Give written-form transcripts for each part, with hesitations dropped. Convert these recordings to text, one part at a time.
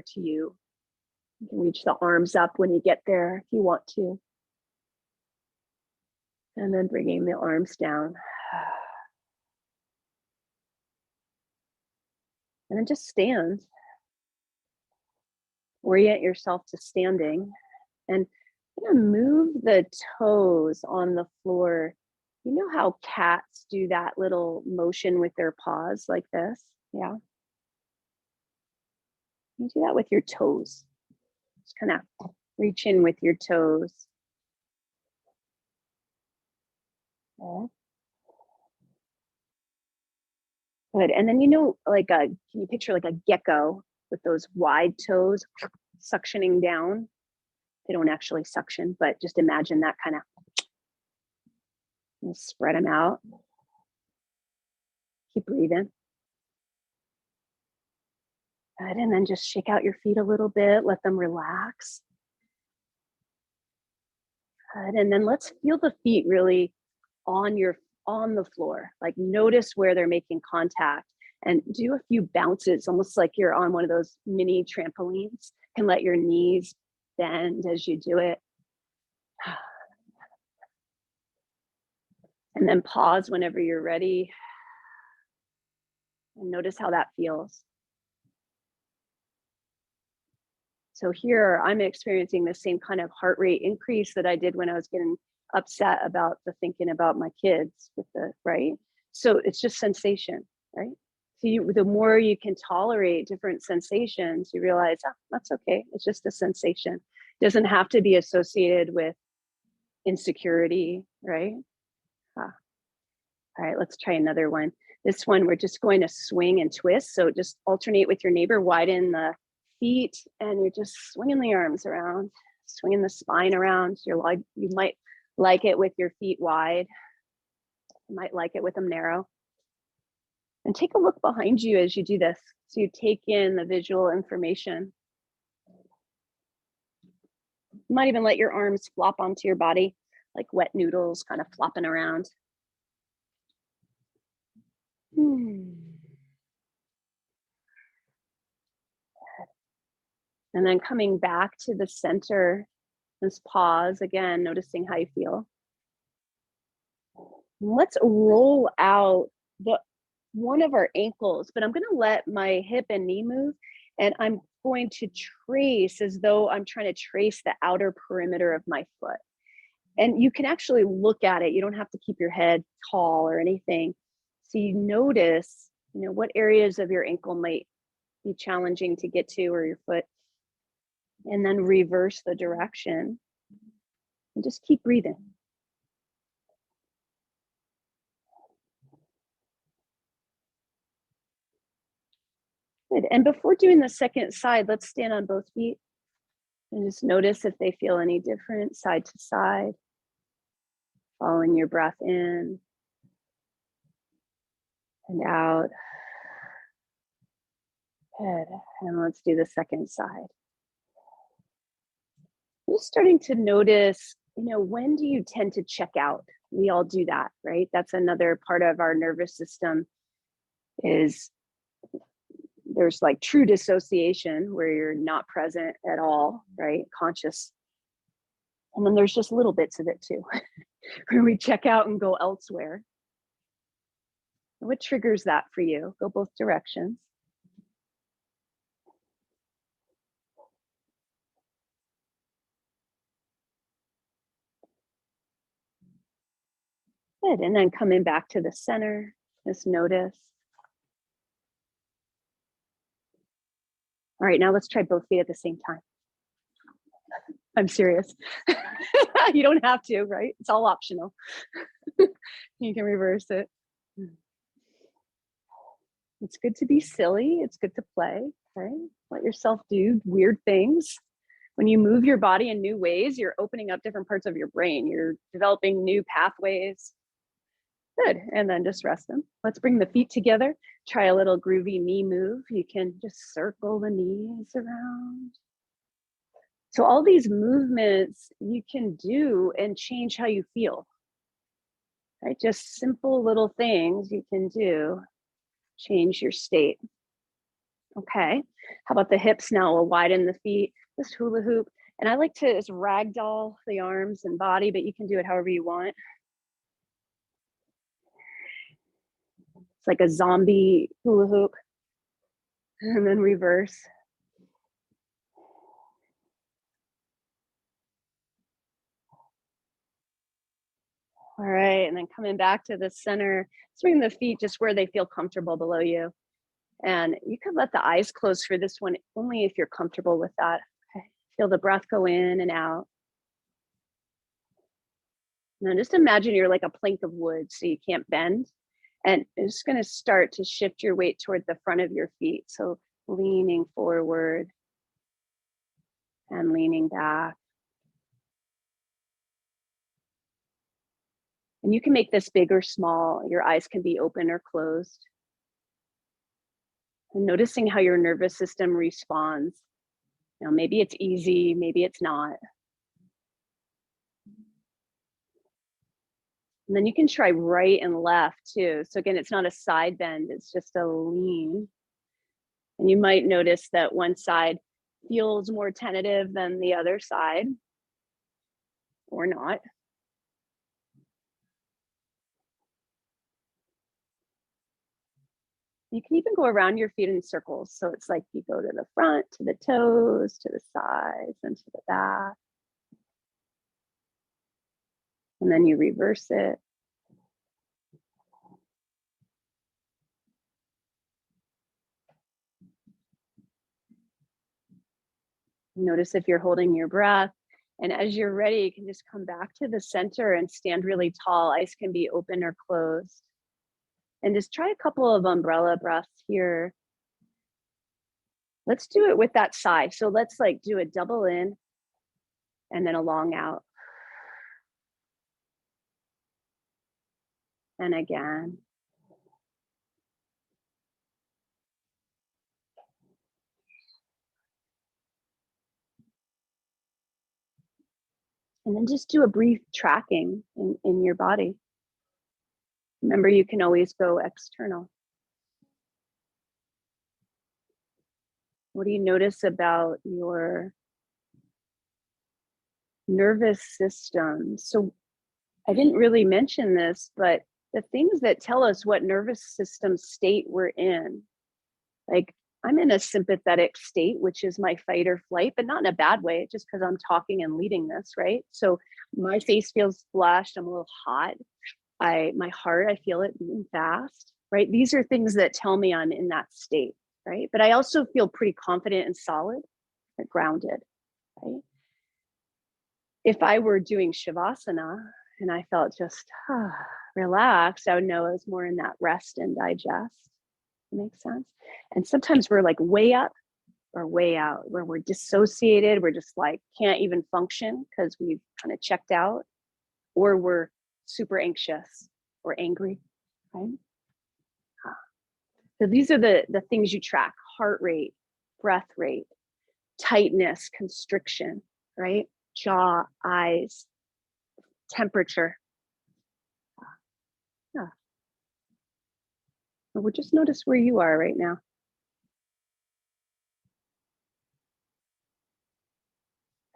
to you. You can reach the arms up when you get there if you want to. And then bringing the arms down. And then just stand. Orient yourself to standing. And move the toes on the floor. You know how cats do that little motion with their paws like this? Yeah. You do that with your toes. Just kind of reach in with your toes. Okay. Good. And then, can you picture like a gecko with those wide toes suctioning down? They don't actually suction, but just imagine that kind of, and spread them out. Keep breathing. Good. And then just shake out your feet a little bit, let them relax. Good. And then let's feel the feet really on the floor. Like notice where they're making contact and do a few bounces, almost like you're on one of those mini trampolines. You can let your knees bend as you do it. And then pause whenever you're ready. And notice how that feels. So here I'm experiencing the same kind of heart rate increase that I did when I was getting upset about the thinking about my kids with the, right? So it's just sensation, right? So the more you can tolerate different sensations, you realize, that's okay. It's just a sensation. It doesn't have to be associated with insecurity, right? All right, let's try another one. This one, we're just going to swing and twist. So just alternate with your neighbor, widen the feet, and you're just swinging the arms around, swinging the spine around. You might like it with your feet wide. You might like it with them narrow. And take a look behind you as you do this. So you take in the visual information. You might even let your arms flop onto your body, like wet noodles kind of flopping around. And then coming back to the center, just pause again, noticing how you feel. Let's roll out one of our ankles, but I'm going to let my hip and knee move, and I'm going to trace as though I'm trying to trace the outer perimeter of my foot. And you can actually look at it. You don't have to keep your head tall or anything. So you notice, what areas of your ankle might be challenging to get to, or your foot, and then reverse the direction and just keep breathing. Good. And before doing the second side, let's stand on both feet and just notice if they feel any different side to side. Following your breath in and out. Good. And let's do the second side. Just starting to notice, when do you tend to check out? We all do that, right? That's another part of our nervous system is there's like true dissociation where you're not present at all, right? Conscious. And then there's just little bits of it too, where we check out and go elsewhere. What triggers that for you? Go both directions. Good. And then coming back to the center, just notice. All right, now let's try both feet at the same time. I'm serious. You don't have to, right? It's all optional. You can reverse it. It's good to be silly. It's good to play, right? Let yourself do weird things. When you move your body in new ways, you're opening up different parts of your brain. You're developing new pathways. Good. And then just rest them. Let's bring the feet together. Try a little groovy knee move. You can just circle the knees around. So all these movements you can do and change how you feel. Right? Just simple little things you can do, change your state. Okay. How about the hips now? We'll widen the feet, just hula hoop. And I like to just ragdoll the arms and body, but you can do it however you want. It's like a zombie hula hoop. And then reverse. All right, and then coming back to the center, swing the feet just where they feel comfortable below you. And you can let the eyes close for this one only if you're comfortable with that. Okay. Feel the breath go in and out. Now just imagine you're like a plank of wood, so you can't bend. And it's just going to start to shift your weight toward the front of your feet. So leaning forward and leaning back. And you can make this big or small. Your eyes can be open or closed. And noticing how your nervous system responds. You know, maybe it's easy, maybe it's not. And then you can try right and left too. So again, it's not a side bend, it's just a lean. And you might notice that one side feels more tentative than the other side, or not. You can even go around your feet in circles. So it's like you go to the front, to the toes, to the sides, and to the back. And then you reverse it. Notice if you're holding your breath. And as you're ready, you can just come back to the center and stand really tall. Eyes can be open or closed. And just try a couple of umbrella breaths here. Let's do it with that sigh. So let's like do a double in and then a long out. And again. And then just do a brief tracking in your body. Remember, you can always go external. What do you notice about your nervous system? So I didn't really mention this, but the things that tell us what nervous system state we're in, like I'm in a sympathetic state, which is my fight or flight, but not in a bad way, just because I'm talking and leading this, right? So my face feels flushed, I'm a little hot. My heart, I feel it beating fast, right? These are things that tell me I'm in that state, right? But I also feel pretty confident and solid, and grounded, right? If I were doing Shavasana and I felt just relaxed, I would know I was more in that rest and digest. Makes sense. And sometimes we're like way up or way out, where we're dissociated, we're just like can't even function because we've kind of checked out, or we're super anxious or angry, right? So these are the things you track: heart rate, breath rate, tightness, constriction, right? Jaw, eyes, temperature. Yeah. We'll just notice where you are right now.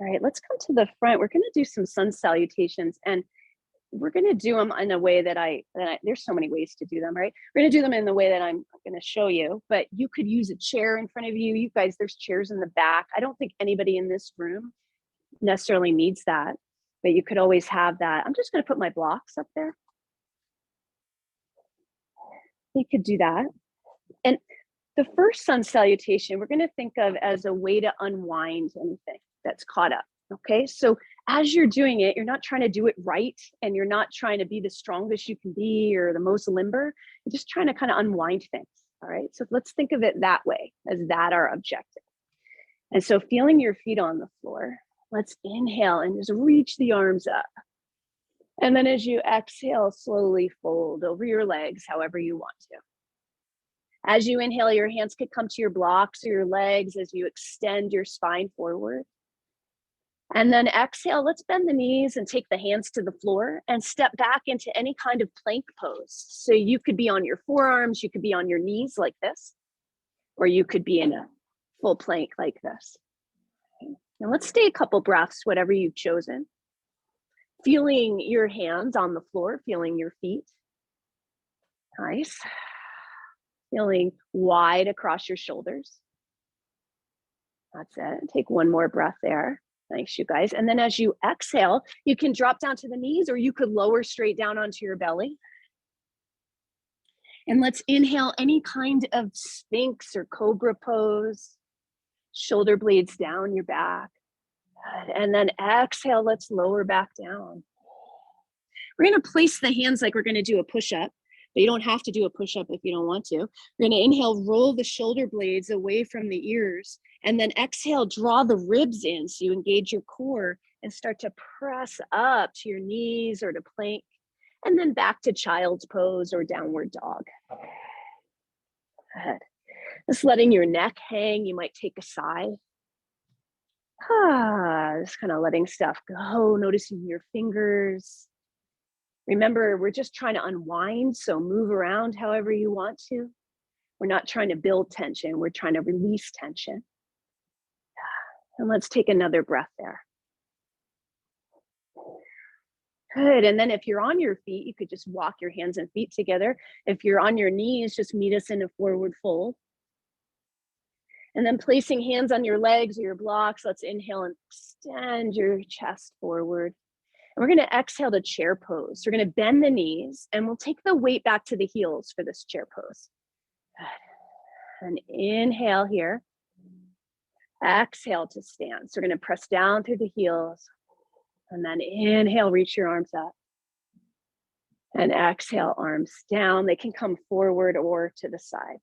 All right, let's come to the front. We're going to do some sun salutations, and we're going to do them in a way that there's so many ways to do them, right? We're going to do them in the way that I'm going to show you, but you could use a chair in front of you. You guys, there's chairs in the back. I don't think anybody in this room necessarily needs that, but you could always have that. I'm just going to put my blocks up there. You could do that. And the first sun salutation, we're going to think of as a way to unwind anything that's caught up. Okay, so as you're doing it, you're not trying to do it right, and you're not trying to be the strongest you can be or the most limber. You're just trying to kind of unwind things. All right, so let's think of it that way, as that our objective. And so feeling your feet on the floor, let's inhale and just reach the arms up. And then as you exhale, slowly fold over your legs however you want to. As you inhale, your hands could come to your blocks or your legs as you extend your spine forward. And then exhale, let's bend the knees and take the hands to the floor and step back into any kind of plank pose. So you could be on your forearms, you could be on your knees like this, or you could be in a full plank like this. Now let's stay a couple breaths, whatever you've chosen. Feeling your hands on the floor, feeling your feet. Nice. Feeling wide across your shoulders. That's it. Take one more breath there. Nice, you guys. And then as you exhale, you can drop down to the knees or you could lower straight down onto your belly. And let's inhale any kind of Sphinx or Cobra pose. Shoulder blades down your back. Good. And then exhale, let's lower back down. We're going to place the hands like we're going to do a push-up, but you don't have to do a push-up if you don't want to. We're going to inhale, roll the shoulder blades away from the ears, and then exhale, draw the ribs in so you engage your core and start to press up to your knees or to plank, and then back to child's pose or downward dog. Good. Just letting your neck hang. You might take a sigh. Just kind of letting stuff go, noticing your fingers. Remember, we're just trying to unwind, so move around however you want to. We're not trying to build tension, we're trying to release tension. And let's take another breath there. Good, and then if you're on your feet, you could just walk your hands and feet together. If you're on your knees, just meet us in a forward fold. And then placing hands on your legs or your blocks, let's inhale and extend your chest forward. And we're going to exhale to chair pose. We're going to bend the knees and we'll take the weight back to the heels for this chair pose. Good. And inhale here. Exhale to stand. So we're going to press down through the heels. And then inhale, reach your arms up. And exhale, arms down. They can come forward or to the sides.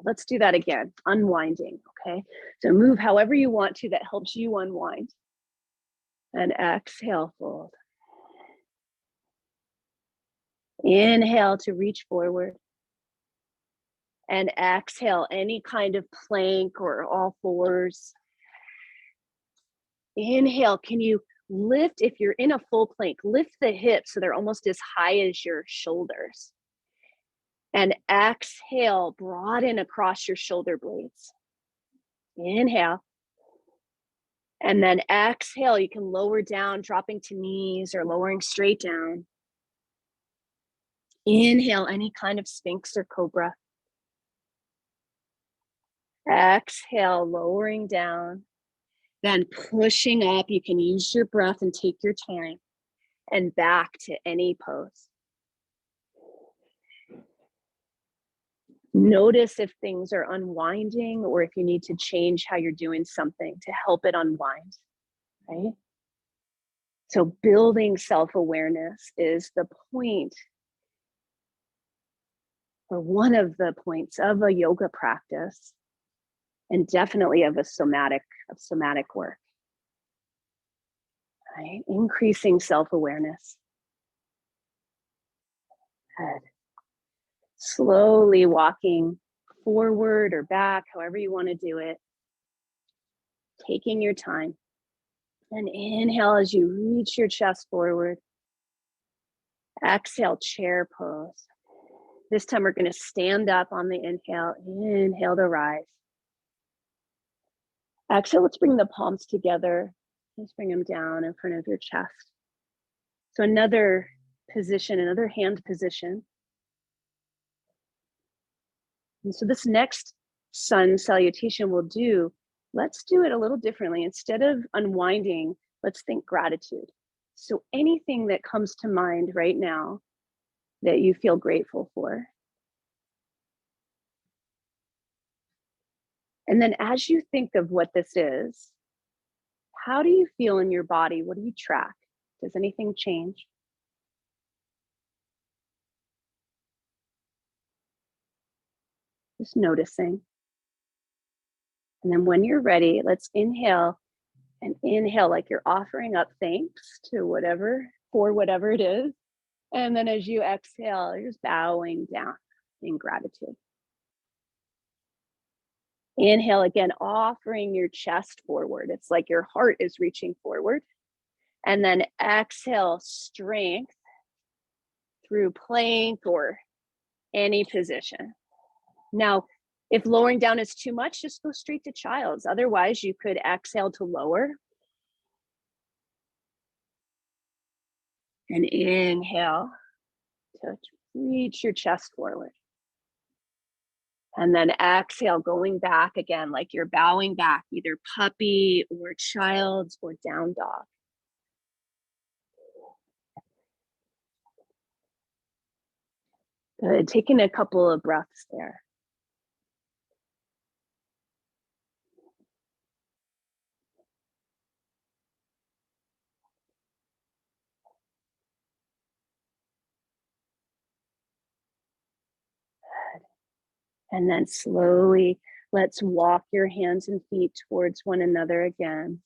Let's do that again, unwinding, okay? So move however you want to that helps you unwind. And exhale, fold. Inhale to reach forward. And exhale, any kind of plank or all fours. Inhale, can you lift, if you're in a full plank, lift the hips so they're almost as high as your shoulders. And exhale, broaden across your shoulder blades. Inhale. And then exhale, you can lower down, dropping to knees or lowering straight down. Inhale, any kind of Sphinx or Cobra. Exhale, lowering down. Then pushing up, you can use your breath and take your time. And back to any pose. Notice if things are unwinding or if you need to change how you're doing something to help it unwind, right? So building self-awareness is the point, or one of the points of a yoga practice, and definitely of somatic work, right? Increasing self-awareness. Good. Slowly walking forward or back, however you want to do it. Taking your time. And inhale as you reach your chest forward. Exhale, chair pose. This time we're going to stand up on the inhale. Inhale to rise. Exhale, let's bring the palms together. Let's bring them down in front of your chest. So another position, another hand position. And so this next sun salutation we'll do, let's do it a little differently. Instead of unwinding, let's think gratitude. So anything that comes to mind right now that you feel grateful for. And then as you think of what this is, how do you feel in your body? What do you track? Does anything change? Just noticing. And then when you're ready, let's inhale and inhale like you're offering up thanks to whatever, for whatever it is. And then as you exhale, you're just bowing down in gratitude. Inhale again, offering your chest forward. It's like your heart is reaching forward. And then exhale, strength through plank or any position. Now, If lowering down is too much, just go straight to child's. Otherwise, you could exhale to lower. And inhale to reach your chest forward. And then exhale, going back again, like you're bowing back, either puppy or child's or down dog. Good, taking a couple of breaths there. And then slowly, let's walk your hands and feet towards one another again.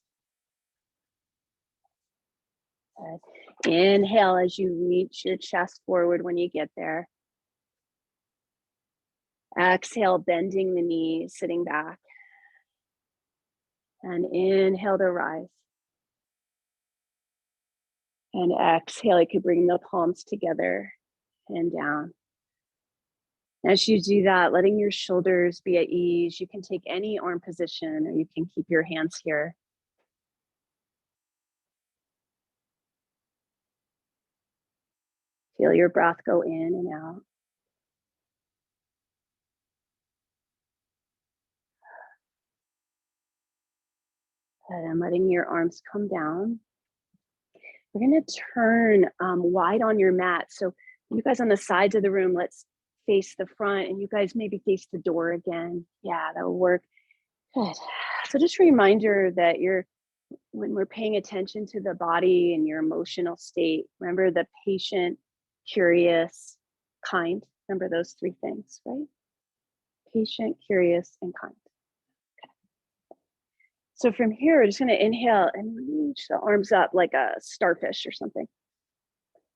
Good. Inhale as you reach your chest forward when you get there. Exhale, bending the knees, sitting back. And inhale to rise. And exhale, you could bring the palms together and down. As you do that, letting your shoulders be at ease, you can take any arm position or you can keep your hands here. Feel your breath go in and out. And letting your arms come down. We're going to turn wide on your mat. So you guys on the sides of the room, let's face the front, and you guys maybe face the door again. Yeah, that'll work. Good. So just a reminder that when we're paying attention to the body and your emotional state, remember the patient, curious, kind. Remember those three things, right? Patient, curious, and kind. Okay. So from here, we're just going to inhale and reach the arms up like a starfish or something.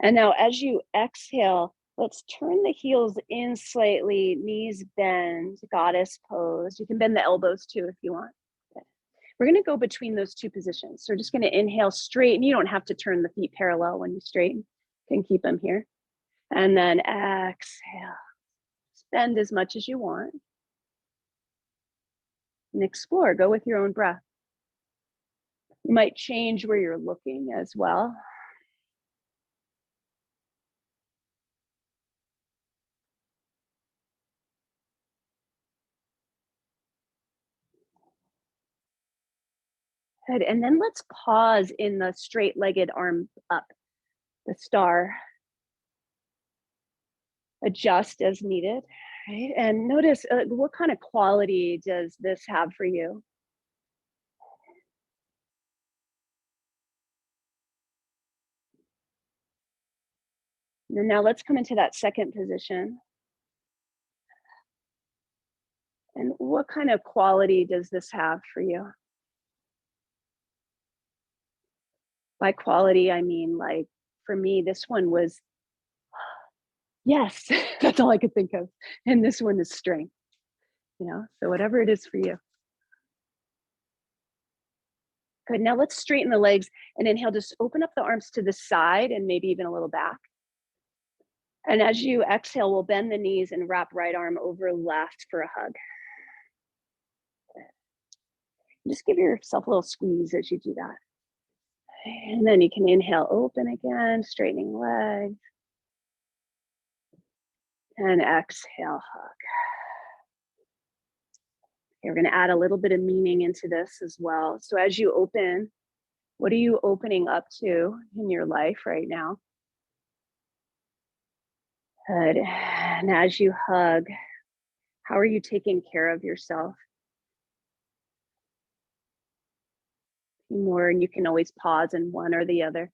And now as you exhale, let's turn the heels in slightly, knees bend, goddess pose. You can bend the elbows too if you want. Okay. We're going to go between those two positions. So we're just going to inhale straight, and you don't have to turn the feet parallel when you straighten. You can keep them here. And then exhale. Bend as much as you want. And explore, go with your own breath. You might change where you're looking as well. Good, and then let's pause in the straight-legged arm up, the star. Adjust as needed, right? And notice what kind of quality does this have for you? And now let's come into that second position. And what kind of quality does this have for you? By quality, I mean, like, for me, this one was, yes, that's all I could think of. And this one is strength, so whatever it is for you. Good, now let's straighten the legs and inhale, just open up the arms to the side and maybe even a little back. And as you exhale, we'll bend the knees and wrap right arm over left for a hug. Just give yourself a little squeeze as you do that. And then you can inhale, open again, straightening legs. And exhale, hug. Okay, we're going to add a little bit of meaning into this as well. So as you open, what are you opening up to in your life right now? Good. And as you hug, how are you taking care of yourself? More, and you can always pause in one or the other.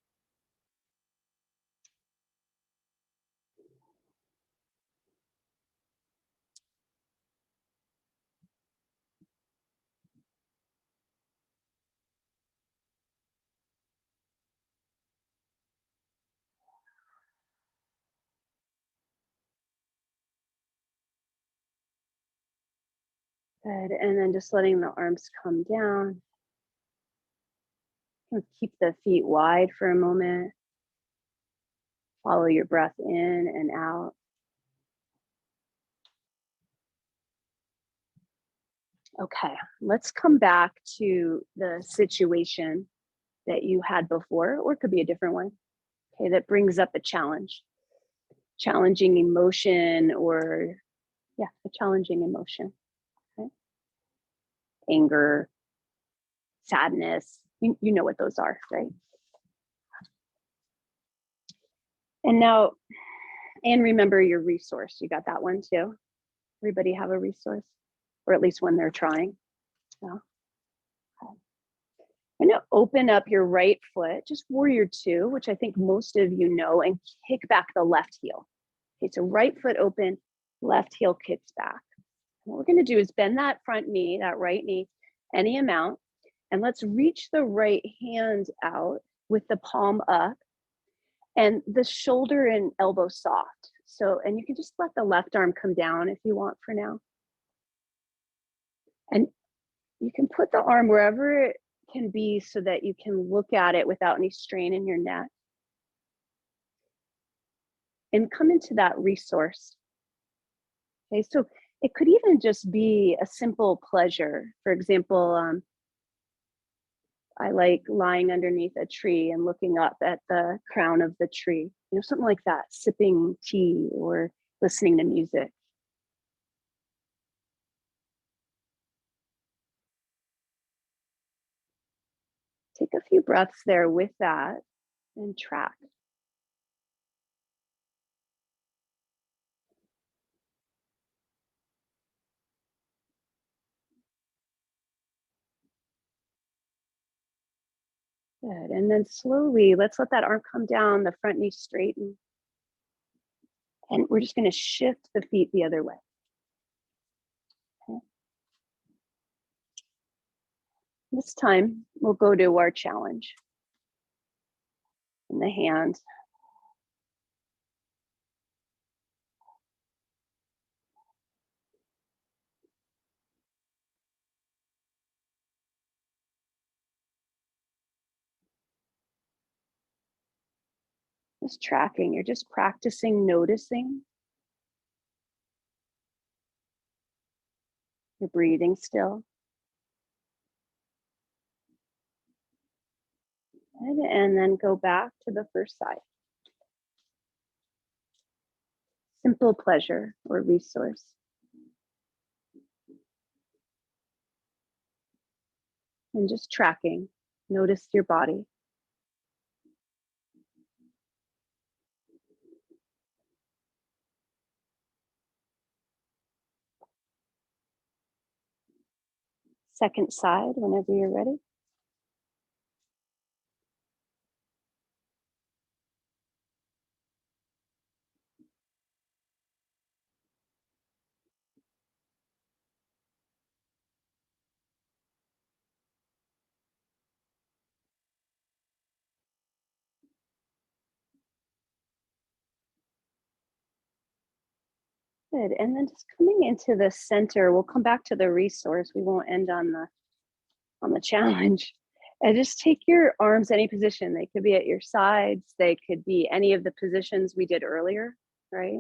Good, and then just letting the arms come down. Keep the feet wide for a moment. Follow your breath in and out. Okay, let's come back to the situation that you had before, or it could be a different one. Okay, that brings up a challenge, challenging emotion, or yeah, a challenging emotion. Okay, anger, sadness. You know what those are, right? And now, and remember your resource. You got that one too. Everybody have a resource, or at least when they're trying. Yeah. Okay. I'm gonna open up your right foot, just warrior two, which I think most of you know, and kick back the left heel. Okay, so right foot open, left heel kicks back. What we're gonna do is bend that front knee, that right knee, any amount, and let's reach the right hand out with the palm up and the shoulder and elbow soft. So, and you can just let the left arm come down if you want for now. And you can put the arm wherever it can be so that you can look at it without any strain in your neck. And come into that resource. Okay, so it could even just be a simple pleasure. For example, I like lying underneath a tree and looking up at the crown of the tree, something like that, sipping tea or listening to music. Take a few breaths there with that and track. Good. And then slowly, let's let that arm come down, the front knee straighten. And we're just going to shift the feet the other way. Okay. This time, we'll go to our challenge in the hand. Just tracking, you're just practicing noticing. You're breathing still. And then go back to the first side. Simple pleasure or resource. And just tracking. Notice your body. Second side whenever you're ready. Good. And then just coming into the center, we'll come back to the resource. We won't end on the challenge. And just take your arms any position. They could be at your sides. They could be any of the positions we did earlier, right?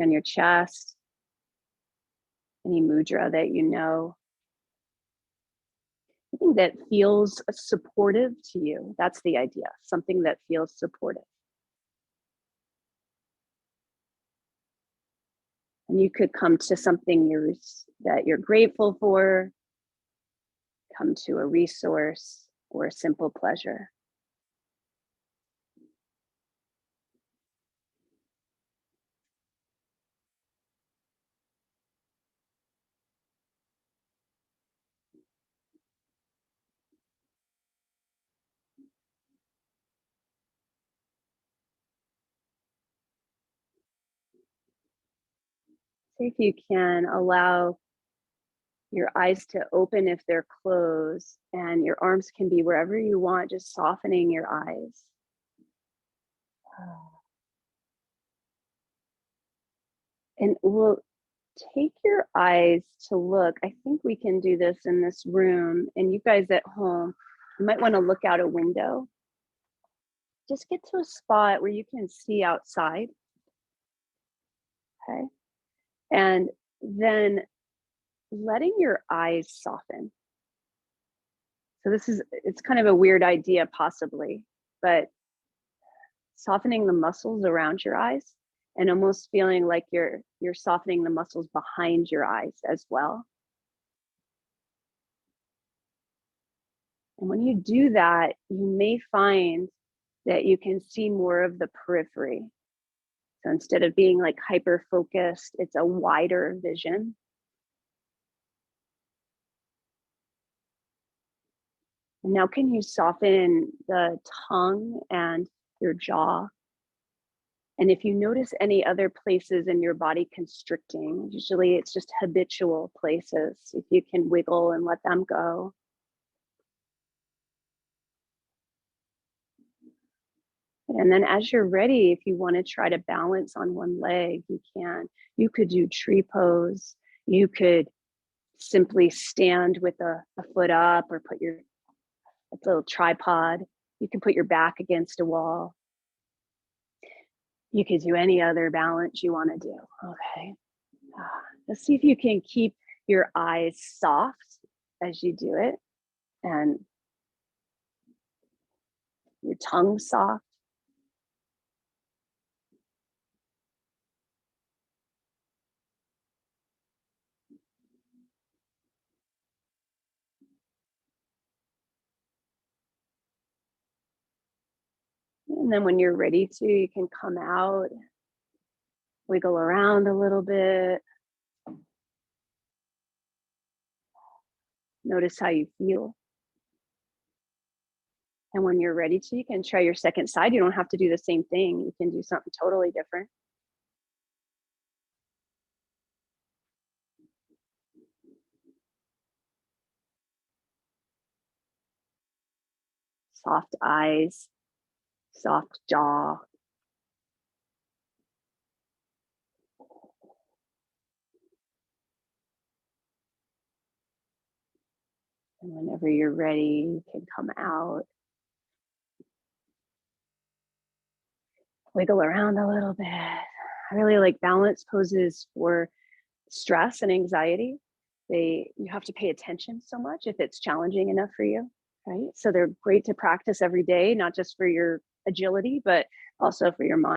On your chest, any mudra that you know. Something that feels supportive to you. That's the idea. Something that feels supportive. And you could come to something that you're grateful for, come to a resource or a simple pleasure. See if you can allow your eyes to open if they're closed, and your arms can be wherever you want, just softening your eyes. And we'll take your eyes to look. I think we can do this in this room, and you guys at home, you might want to look out a window. Just get to a spot where you can see outside. Okay. And then letting your eyes soften. So it's kind of a weird idea possibly, but softening the muscles around your eyes and almost feeling like you're softening the muscles behind your eyes as well. And when you do that, you may find that you can see more of the periphery. So instead of being like hyper focused, it's a wider vision. And now, can you soften the tongue and your jaw? And if you notice any other places in your body constricting, usually it's just habitual places. If you can wiggle and let them go. And then as you're ready, if you want to try to balance on one leg, you can. You could do tree pose. You could simply stand with a foot up or put your a little tripod. You can put your back against a wall. You could do any other balance you want to do. Okay. Let's see if you can keep your eyes soft as you do it and your tongue soft. And then when you're ready to, you can come out, wiggle around a little bit. Notice how you feel. And when you're ready to, you can try your second side. You don't have to do the same thing. You can do something totally different. Soft eyes, soft jaw. And whenever you're ready, you can come out, wiggle around a little bit. I really like balance poses for stress and anxiety. You have to pay attention so much if it's challenging enough for you, right? So they're great to practice every day, not just for your agility, but also for your mind.